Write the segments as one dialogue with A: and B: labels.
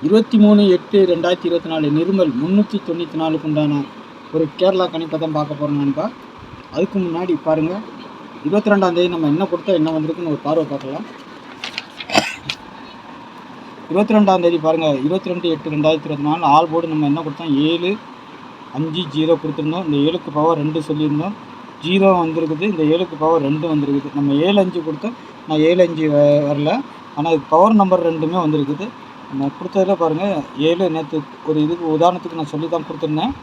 A: 23/8/2024 நிர்மல் 394க்கு உண்டான ஒரு கேரளா கணிப்பை தான் பார்க்க போகிறோம் நண்பா. அதுக்கு முன்னாடி பாருங்கள், 22ஆம் தேதி நம்ம என்ன கொடுத்தா என்ன வந்திருக்குன்னு ஒரு பார்வை பார்க்கலாம். 22ஆம் தேதி பாருங்கள், 22/8/2024 ஆல் போர்டு நம்ம என்ன கொடுத்தோம், 7 5 0 கொடுத்துருந்தோம். இந்த 7க்கு பவர் 2 சொல்லியிருந்தோம், 0 வந்திருக்குது. இந்த 7க்கு பவர் 2 வந்திருக்குது. நம்ம 7 5 கொடுத்தோம், நான் 7 5 வரல, ஆனால் இது பவர் நம்பர் 2மே வந்திருக்குது. நான் கொடுத்ததில் பாருங்கள், 7 நேற்று ஒரு இதுக்கு உதாரணத்துக்கு நான் சொல்லி தான் கொடுத்துருந்தேன்.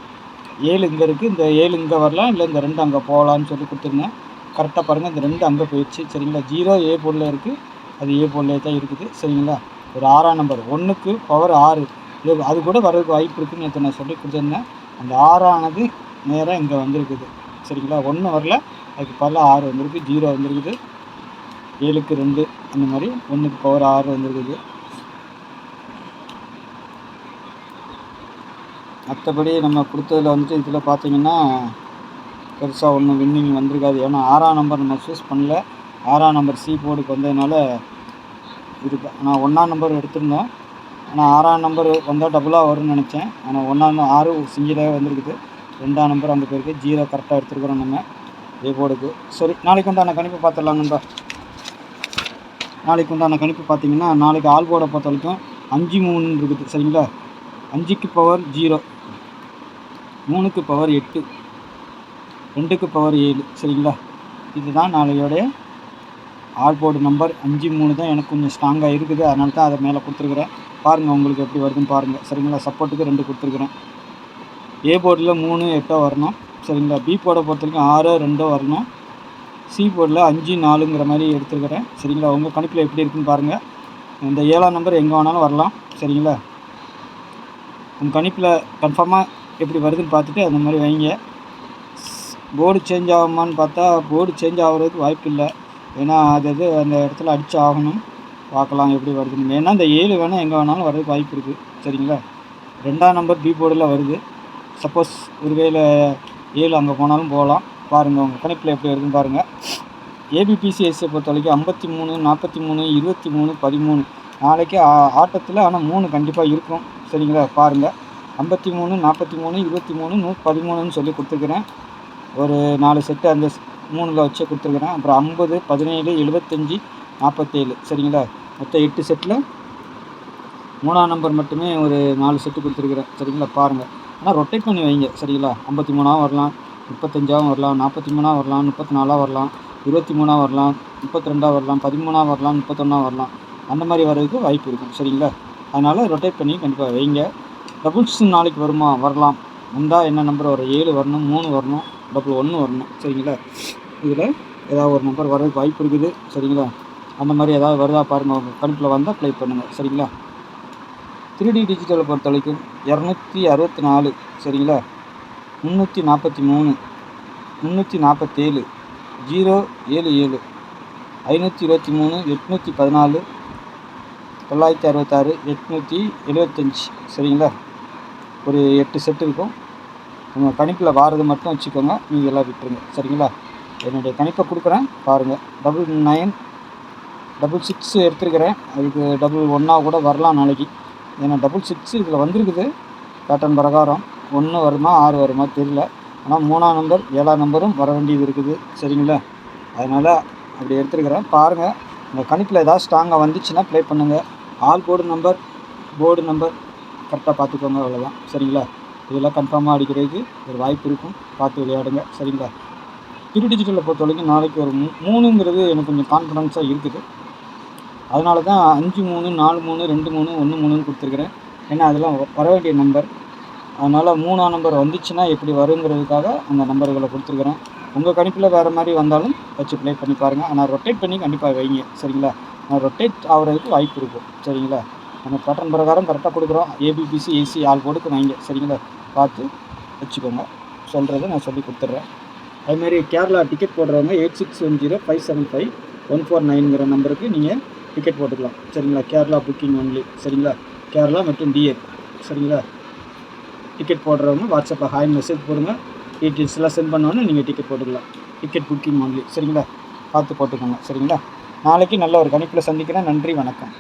A: 7 இங்கே இருக்குது, இந்த 7 இங்கே வரலாம், இல்லை இந்த 2 அங்கே போகலான்னு சொல்லி கொடுத்துருந்தேன். கரெக்டாக பாருங்கள், இந்த 2 அங்கே போயிடுச்சு. சரிங்களா, 0 ஏ போர்டில் இருக்குது, அது ஏ போர்டில் தான் இருக்குது. சரிங்களா, ஒரு 6ஆம் நம்பர் 1க்கு பவர் 6 இது அது கூட வரதுக்கு வாய்ப்பு இருக்குதுன்னு நேற்று நான் சொல்லி கொடுத்துருந்தேன். அந்த 6ஆனது நேராக இங்கே வந்திருக்குது. சரிங்களா, 1 வரல, அதுக்கு பல 6 வந்திருக்கு, 0 வந்திருக்குது, 7க்கு 2 அந்த மாதிரி 1க்கு பவர் 6 வந்திருக்குது. மற்றபடி நம்ம கொடுத்ததில் வந்துட்டு இதில் பார்த்தீங்கன்னா பெருசாக ஒன்றும் வின்னிங் வந்திருக்காது. ஏன்னா 6ஆம் நம்பர் நம்ம சூஸ் பண்ணல, 6ஆம் நம்பர் சி போர்டுக்கு வந்ததுனால இருக்கு. ஆனால் 1ஆம் நம்பர் எடுத்திருந்தோம், ஆனால் 6ஆம் நம்பர் வந்தால் டபுளாக வரும்னு நினச்சேன். ஆனால் 6 சிங்கிளாகவே வந்திருக்குது. 2ஆம் நம்பர் அங்கே போயிருக்கு, 0 கரெக்டாக எடுத்துருக்குறோம் நம்ம ஏ போர்டுக்கு. சரி, நாளைக்கு உண்டான கணிப்பு பார்த்துடலாம் நண்பா. நாளைக்கு உண்டான கணிப்பு பார்த்தீங்கன்னா, நாளைக்கு ஆல் போர்டை பொறுத்த வரைக்கும் 5 3 இருக்குது. சரிங்களா, 5க்கு பவர் 0, 3க்கு பவர் 8, 2க்கு பவர் 7. சரிங்களா, இதுதான் நாளையோடைய ஆல் போர்டு நம்பர். 5 3 தான் எனக்கு கொஞ்சம் ஸ்ட்ராங்காக இருக்குது, அதனால தான் அதை மேலே கொடுத்துருக்குறேன். பாருங்கள் உங்களுக்கு எப்படி வருதுன்னு பாருங்கள். சரிங்களா, சப்போர்ட்டுக்கு 2 கொடுத்துருக்குறேன். ஏ போர்டில் 3 8 வரணும். சரிங்களா, பி போர்டை பொறுத்த வரைக்கும் 6 2 வரணும். சி போர்டில் 5 4ங்கிற மாதிரி எடுத்துருக்கிறேன். சரிங்களா, உங்கள் கணிப்பில் எப்படி இருக்குன்னு பாருங்கள். இந்த 7ஆம் நம்பர் எங்கே வேணாலும் வரலாம். சரிங்களா, உங்கள் கணிப்பில் கன்ஃபார்மாக எப்படி வருதுன்னு பார்த்துட்டு அந்த மாதிரி வைங்க. போர்டு சேஞ்ச் ஆகுமான்னு பார்த்தா போர்டு சேஞ்ச் ஆகிறதுக்கு வாய்ப்பு இல்லை. ஏன்னா அது அந்த இடத்துல அடித்து ஆகணும். பார்க்கலாம் எப்படி வருதுன்னு. ஏன்னா இந்த 7 வேணால் எங்கே வேணாலும் வர்றதுக்கு வாய்ப்பு இருக்குது. சரிங்களா, 2ஆம் நம்பர் பி போர்டில் வருது. சப்போஸ் ஒருவேளை 7 அங்கே போனாலும் போகலாம். பாருங்கள் உங்கள் கணிப்பில் எப்படி வருதுன்னு பாருங்கள். ஏபிபிசிஎஸ்சியை பொறுத்த வரைக்கும் 53 43 23 13 நாளைக்கு ஆட்டத்தில், ஆனால் 3 கண்டிப்பாக இருக்கும். சரிங்களா, பாருங்கள் 53 43 23 113ன்னு சொல்லி கொடுத்துருக்குறேன். ஒரு 4 செட்டு அந்த 3ல் வச்சு கொடுத்துருக்குறேன். அப்புறம் 50 17 75 47. சரிங்களா, மொத்தம் 8 செட்டில் 3ஆம் நம்பர் மட்டுமே ஒரு 4 செட்டு கொடுத்துருக்குறேன். சரிங்களா, பாருங்கள். ஆனால் ரொட்டேட் பண்ணி வைங்க. சரிங்களா, 53ஆக வரலாம், 35ஆகவும் வரலாம், 43ஆக வரலாம், 34ஆக வரலாம், 23ஆக வரலாம், 32ஆக வரலாம், 13ஆக வரலாம், 31ஆக வரலாம். அந்த மாதிரி வர்றதுக்கு வாய்ப்பு இருக்கும். சரிங்களா, அதனால் ரொட்டேட் பண்ணி கண்டிப்பாக வைங்க. டபுள்ஸ் நாளைக்கு வருமா, வரலாம். வந்தால் என்ன நம்பர் வரும், 7 வரணும், 3 வரணும், 1 வரணும். சரிங்களா, இதில் ஏதாவது ஒரு நம்பர் வர்றதுக்கு வாய்ப்பு இருக்குது. சரிங்களா, அந்த மாதிரி ஏதாவது வருதா பாருங்கள். உங்கள் கணிப்பில் வந்தால் ப்ளே பண்ணுங்கள். சரிங்களா, 3D டிஜிட்டலை பொறுத்த வரைக்கும் 264. சரிங்களா, 343 347 077 523 814 966 875. சரிங்களா, ஒரு 8 செட்டு இருக்கும். உங்கள் கணிப்பில் வாரது மட்டும் வச்சுக்கோங்க, நீங்கள் எல்லாம் விட்டுருங்க. சரிங்களா, என்னுடைய கணிப்பை கொடுக்குறேன் பாருங்கள். 99 66 எடுத்துருக்கிறேன். அதுக்கு 11 கூட வரலாம் நாளைக்கு. ஏன்னா 66 இதில் வந்திருக்குது பேட்டர்ன் பிரகாரம். 1 வருமா 6 வருமா தெரியல. ஆனால் 3ஆம் நம்பர் 7ஆம் நம்பரும் வர வேண்டியது இருக்குது. சரிங்களா, அதனால் அப்படி எடுத்துருக்கிறேன். பாருங்கள் உங்கள் கணிப்பில் ஏதாவது ஸ்ட்ராங்காக வந்துச்சுன்னா ப்ளே பண்ணுங்கள். All board number board number கரெக்டாக பார்த்துக்கோங்க, அவ்வளோதான். சரிங்களா, இதெல்லாம் கன்ஃபார்மாக அடிக்கிறதுக்கு ஒரு வாய்ப்பு இருக்கும், பார்த்து விளையாடுங்க. சரிங்களா, 3D டிஜிட்டலை பொறுத்த வரைக்கும் நாளைக்கு ஒரு 3ங்கிறது எனக்கு கொஞ்சம் கான்ஃபிடன்ஸாக இருக்குது. அதனால தான் 5 3 4 3 2 3 1 3ன்னு கொடுத்துருக்குறேன். ஏன்னா அதெல்லாம் வர வேண்டிய நம்பர். அதனால் 3ஆம் நம்பர் வந்துச்சுன்னா எப்படி வருங்கிறதுக்காக அந்த நம்பர்களை கொடுத்துருக்குறேன். உங்கள் கணிப்பில் வேறு மாதிரி வந்தாலும் வச்சு ப்ளே பண்ணி பாருங்கள். ஆனால் ரொட்டேட் பண்ணி கண்டிப்பாக வைங்க. சரிங்களா, நான் ரொட்டேட் ஆகிறதுக்கு வாய்ப்பு இருக்கும். சரிங்களா, நம்ம பேட்டர்ன் பிரகாரம் கரெக்டாக கொடுக்குறோம். ஏபிபிசி ஏசி ஆல் போர்டுக்கு வைங்க. சரிங்களா, பார்த்து வச்சுக்கோங்க. சொல்கிறத நான் சொல்லி கொடுத்துட்றேன். அதுமாரி கேரளா டிக்கெட் போடுறவங்க 8610 575 149ங்கிற நம்பருக்கு நீங்கள் டிக்கெட் போட்டுக்கலாம். சரிங்களா, கேரளா புக்கிங் ஒன்லி. சரிங்களா, கேரளா மற்றும் டிஎட். சரிங்களா, டிக்கெட் போடுறவங்க வாட்ஸ்அப்பில் ஹாய் மெசேஜ் போடுங்க. டீட்டெயில்ஸ்லாம் சென்ட் பண்ணோன்னே நீங்கள் டிக்கெட் போட்டுக்கலாம். Ticket booking only. சரிங்களா, பார்த்து போட்டுக்கோங்க. சரிங்களா, நாளைக்கு நல்ல ஒரு கணிப்பில் சந்திக்கிறேன். நன்றி, வணக்கம்.